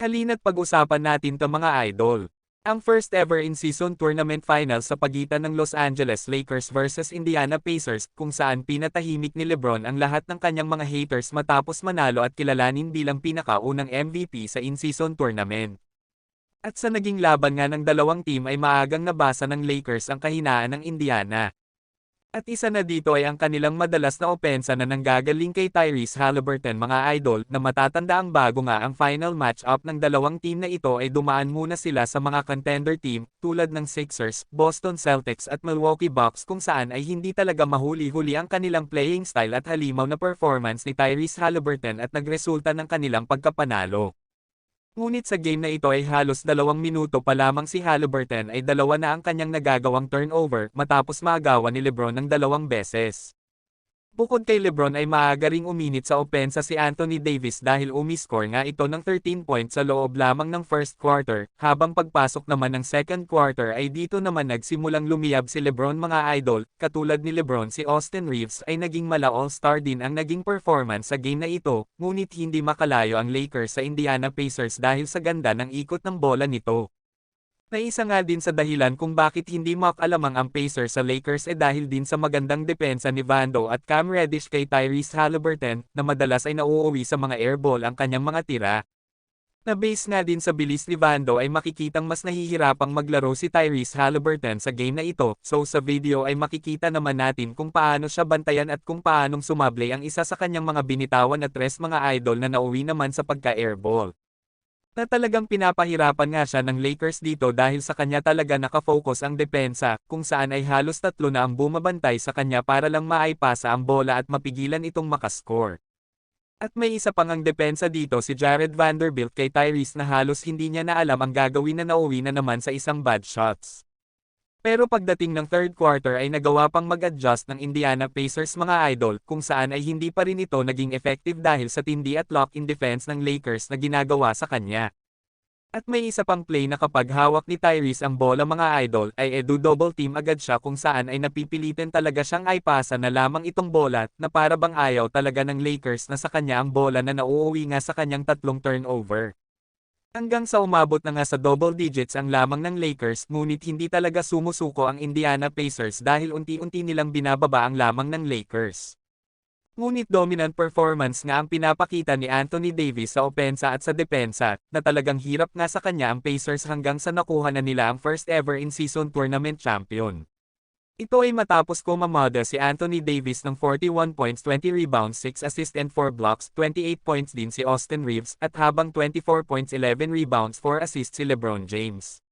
Halina't pag-usapan natin 'to mga idol. Ang first ever in-season tournament final sa pagitan ng Los Angeles Lakers versus Indiana Pacers kung saan pinatahimik ni LeBron ang lahat ng kanyang mga haters matapos manalo at kilalanin bilang pinakaunang MVP sa in-season tournament. At sa naging laban nga ng dalawang team ay maagang nabasa ng Lakers ang kahinaan ng Indiana. At isa na dito ay ang kanilang madalas na opensa na nanggagaling kay Tyrese Haliburton mga idol na matatanda ang bago nga ang final match-up ng dalawang team na ito ay dumaan muna sila sa mga contender team tulad ng Sixers, Boston Celtics at Milwaukee Bucks kung saan ay hindi talaga mahuli-huli ang kanilang playing style at halimaw na performance ni Tyrese Haliburton at nagresulta ng kanilang pagkapanalo. Ngunit sa game na ito ay halos 2 minuto pa lamang si Haliburton ay dalawa na ang kanyang nagagawang turnover matapos maagawan ni LeBron ng 2 beses. Bukod kay LeBron ay maaga ring uminit sa opensa si Anthony Davis dahil umiscore nga ito ng 13 points sa loob lamang ng first quarter, habang pagpasok naman ng second quarter ay dito naman nagsimulang lumiyab si LeBron mga idol, katulad ni LeBron si Austin Reeves ay naging mala all-star din ang naging performance sa game na ito, ngunit hindi makalayo ang Lakers sa Indiana Pacers dahil sa ganda ng ikot ng bola nito. Na isa nga din sa dahilan kung bakit hindi makalamang ang Pacers sa Lakers dahil din sa magandang depensa ni Vando at Cam Reddish kay Tyrese Haliburton na madalas ay nauuwi sa mga airball ang kanyang mga tira. Na base nga din sa bilis ni Vando ay makikitang mas nahihirapang maglaro si Tyrese Haliburton sa game na ito, so sa video ay makikita naman natin kung paano siya bantayan at kung paanong sumable ang isa sa kanyang mga binitawan na tres mga idol na nauwi naman sa pagka-airball. Na talagang pinapahirapan nga siya ng Lakers dito dahil sa kanya talaga nakafocus ang depensa, kung saan ay halos 3 na ang bumabantay sa kanya para lang maipasa ang bola at mapigilan itong makascore. At may isa pang ang depensa dito si Jared Vanderbilt kay Tyrese na halos hindi niya na alam ang gagawin na nauwi na naman sa isang bad shots. Pero pagdating ng third quarter ay nagawa pang mag-adjust ng Indiana Pacers mga idol kung saan ay hindi pa rin ito naging effective dahil sa tindi at lock-in defense ng Lakers na ginagawa sa kanya. At may isa pang play na kapag hawak ni Tyrese ang bola mga idol ay double team agad siya kung saan ay napipilitin talaga siyang ipasa na lamang itong bola na para bang ayaw talaga ng Lakers na sa kanya ang bola na nauuwi nga sa kanyang 3 turnover. Hanggang sa umabot na nga sa double digits ang lamang ng Lakers ngunit hindi talaga sumusuko ang Indiana Pacers dahil unti-unti nilang binababa ang lamang ng Lakers. Ngunit dominant performance nga ang pinapakita ni Anthony Davis sa opensa at sa depensa, na talagang hirap nga sa kanya ang Pacers hanggang sa nakuha na nila ang first ever in-season tournament champion. Ito ay matapos kumamada si Anthony Davis ng 41 points, 20 rebounds, 6 assists and 4 blocks, 28 points din si Austin Reeves, at habang 24 points, 11 rebounds, 4 assists si LeBron James.